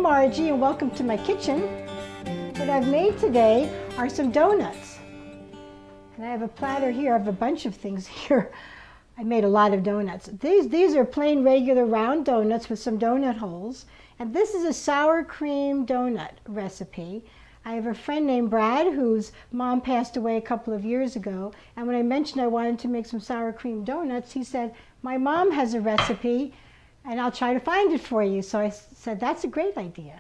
Margie and welcome to my kitchen. What I've made today are some donuts. And I have a platter here, I have a bunch of things here. I made a lot of donuts. These are plain regular round donuts with some donut holes. And this is a sour cream donut recipe. I have a friend named Brad whose mom passed away a couple of years ago. And when I mentioned I wanted to make some sour cream donuts, he said, my mom has a recipe and I'll try to find it for you. So I said, that's a great idea.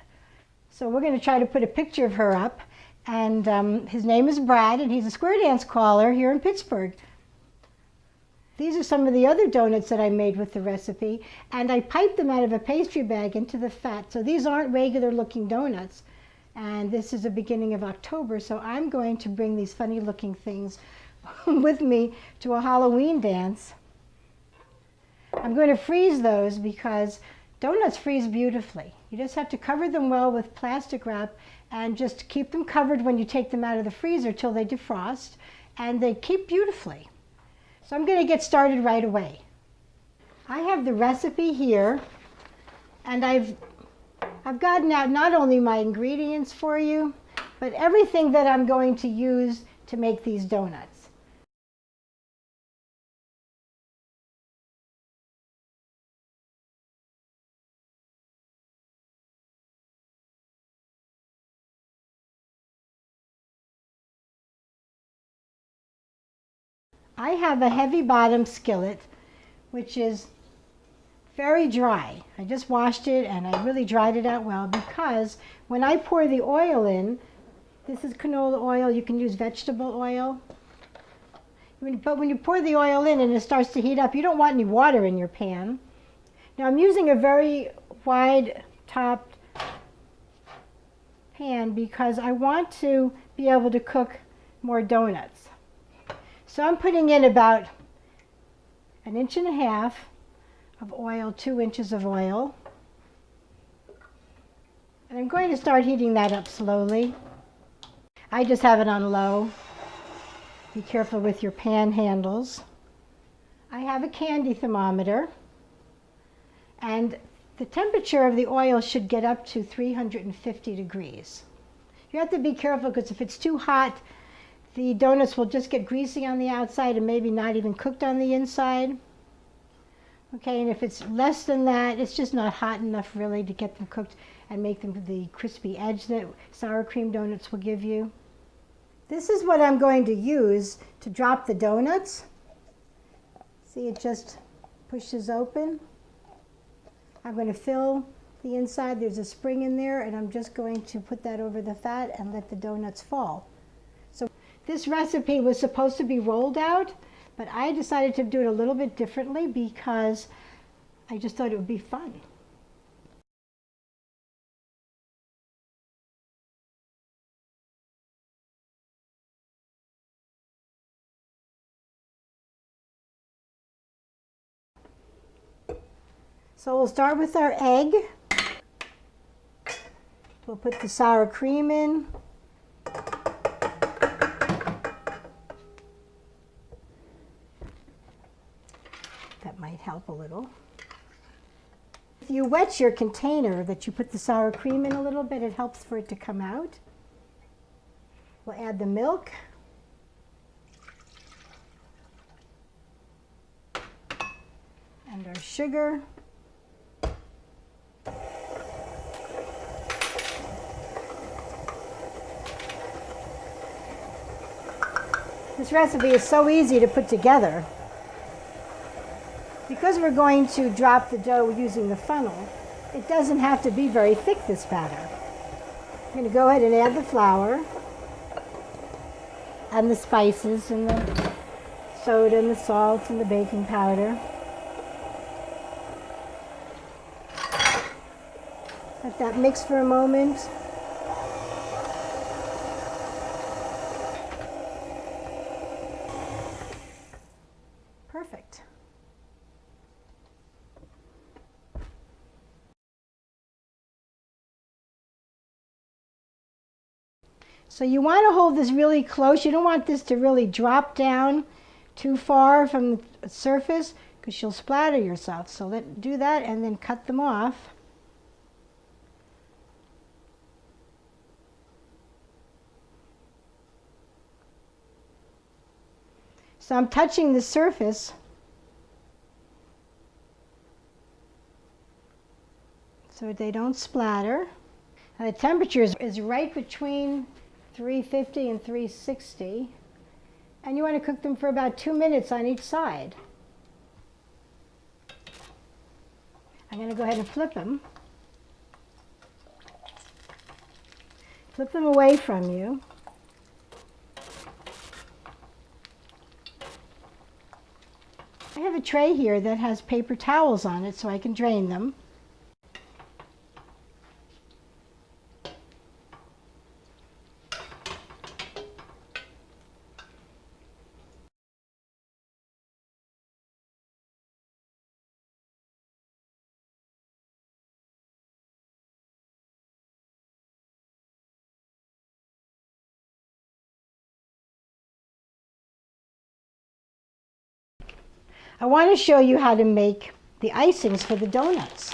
So we're going to try to put a picture of her up. And his name is Brad, and he's a square dance caller here in Pittsburgh. These are some of the other donuts that I made with the recipe, and I piped them out of a pastry bag into the fat. So these aren't regular looking donuts. And this is the beginning of October, so I'm going to bring these funny looking things with me to a Halloween dance. I'm going to freeze those because donuts freeze beautifully. You just have to cover them well with plastic wrap and just keep them covered when you take them out of the freezer till they defrost, and they keep beautifully. So I'm going to get started right away. I have the recipe here, and I've gotten out not only my ingredients for you, but everything that I'm going to use to make these donuts. I have a heavy bottom skillet, which is very dry. I just washed it and I really dried it out well because when I pour the oil in, this is canola oil, you can use vegetable oil. But when you pour the oil in and it starts to heat up, you don't want any water in your pan. Now I'm using a very wide topped pan because I want to be able to cook more donuts. So I'm putting in about 1.5 inches of oil, 2 inches of oil. And I'm going to start heating that up slowly. I just have it on low. Be careful with your pan handles. I have a candy thermometer. And the temperature of the oil should get up to 350 degrees. You have to be careful because if it's too hot, the donuts will just get greasy on the outside and maybe not even cooked on the inside. Okay, and if it's less than that, it's just not hot enough really to get them cooked and make them the crispy edge that sour cream donuts will give you. This is what I'm going to use to drop the donuts. See, it just pushes open. I'm going to fill the inside. There's a spring in there, and I'm just going to put that over the fat and let the donuts fall. So this recipe was supposed to be rolled out, but I decided to do it a little bit differently because I just thought it would be fun. So we'll start with our egg. We'll put the sour cream in. That might help a little. If you wet your container that you put the sour cream in a little bit, it helps for it to come out. We'll add the milk. And our sugar. This recipe is so easy to put together. Because we're going to drop the dough using the funnel, it doesn't have to be very thick, this batter. I'm going to go ahead and add the flour and the spices and the soda and the salt and the baking powder. Let that mix for a moment. Perfect. So you want to hold this really close. You don't want this to really drop down too far from the surface because you'll splatter yourself. So do that and then cut them off. So I'm touching the surface so they don't splatter. And the temperature is right between 350 and 360. And you want to cook them for about 2 minutes on each side. I'm going to go ahead and flip them. Flip them away from you. I have a tray here that has paper towels on it so I can drain them. I want to show you how to make the icings for the donuts.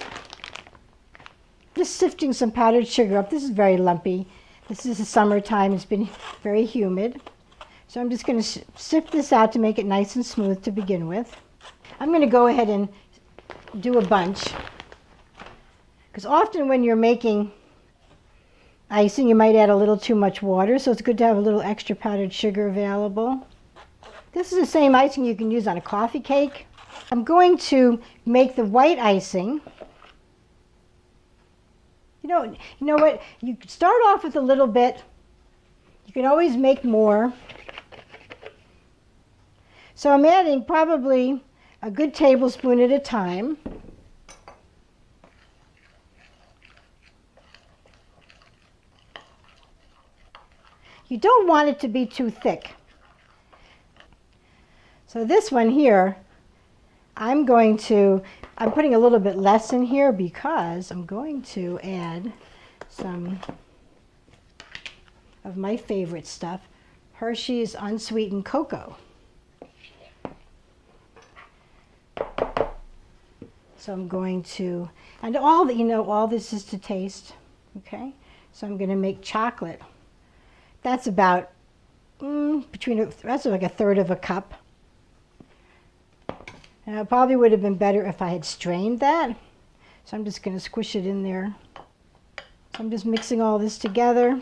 Just sifting some powdered sugar up. This is very lumpy. This is the summertime. It's been very humid. So I'm just going to sift this out to make it nice and smooth to begin with. I'm going to go ahead and do a bunch. Because often when you're making icing, you might add a little too much water. So it's good to have a little extra powdered sugar available. This is the same icing you can use on a coffee cake. I'm going to make the white icing. You know what? You start off with a little bit. You can always make more. So I'm adding probably a good tablespoon at a time. You don't want it to be too thick. So this one here, I'm putting a little bit less in here because I'm going to add some of my favorite stuff, Hershey's unsweetened cocoa. So I'm going to, and all this is to taste, okay? So I'm going to make chocolate. That's about, that's like a third of a cup. And it probably would have been better if I had strained that. So I'm just going to squish it in there. So I'm just mixing all this together.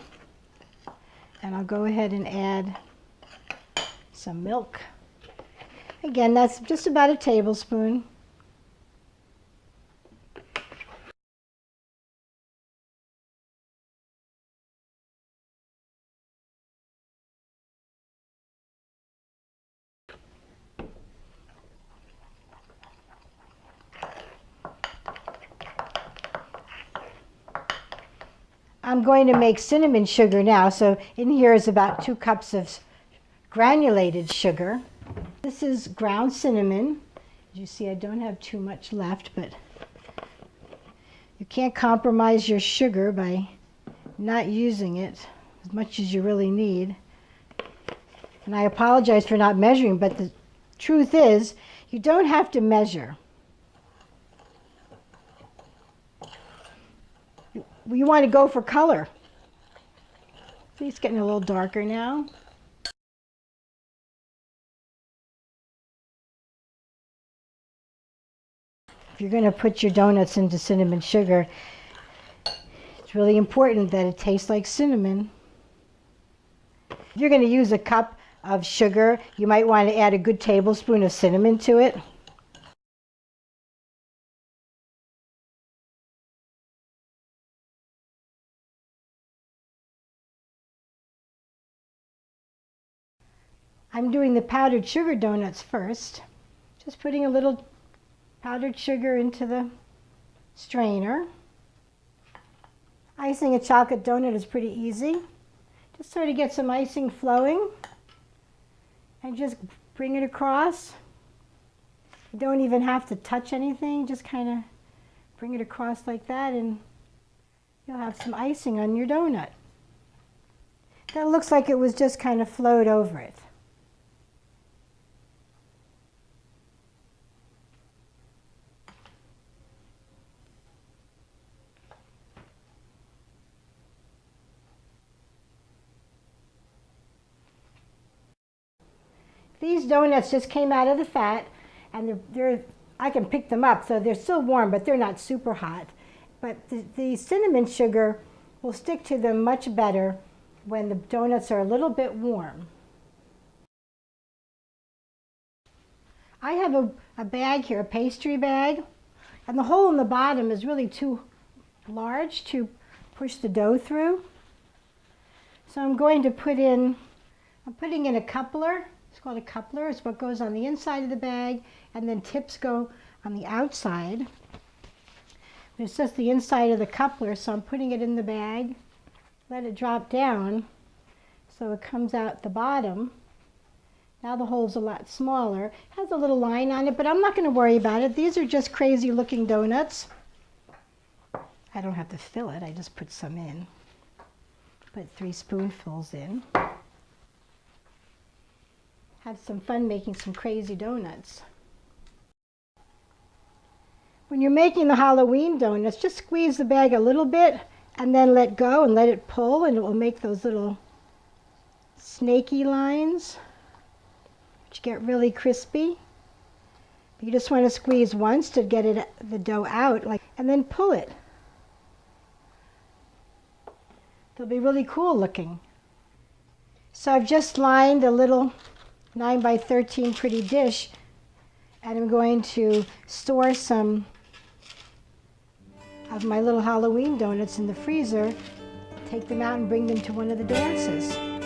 And I'll go ahead and add some milk. Again, that's just about a tablespoon. I'm going to make cinnamon sugar now, so in here is about 2 cups of granulated sugar. This is ground cinnamon. As you see, I don't have too much left, but you can't compromise your sugar by not using it as much as you really need. And I apologize for not measuring, but the truth is, you don't have to measure. You want to go for color. See, it's getting a little darker now. If you're going to put your donuts into cinnamon sugar, it's really important that it tastes like cinnamon. If you're going to use a cup of sugar, you might want to add a good tablespoon of cinnamon to it. I'm doing the powdered sugar donuts first. Just putting a little powdered sugar into the strainer. Icing a chocolate donut is pretty easy. Just sort of get some icing flowing and just bring it across. You don't even have to touch anything, just kind of bring it across like that and you'll have some icing on your donut. That looks like it was just kind of flowed over it. These donuts just came out of the fat, and I can pick them up, so they're still warm, but they're not super hot. But the cinnamon sugar will stick to them much better when the donuts are a little bit warm. I have a bag here, a pastry bag, and the hole in the bottom is really too large to push the dough through. So I'm putting in a coupler. It's called a coupler. It's what goes on the inside of the bag, and then tips go on the outside. It's just the inside of the coupler, so I'm putting it in the bag. Let it drop down so it comes out the bottom. Now the hole's a lot smaller. It has a little line on it, but I'm not going to worry about it. These are just crazy looking donuts. I don't have to fill it, I just put some in. Put 3 spoonfuls in. Have some fun making some crazy donuts. When you're making the Halloween donuts, just squeeze the bag a little bit and then let go and let it pull, and it will make those little snaky lines, which get really crispy. You just want to squeeze once to get the dough out, and then pull it. They'll be really cool looking. So I've just lined a little 9 by 13 pretty dish, and I'm going to store some of my little Halloween donuts in the freezer, take them out and bring them to one of the dances.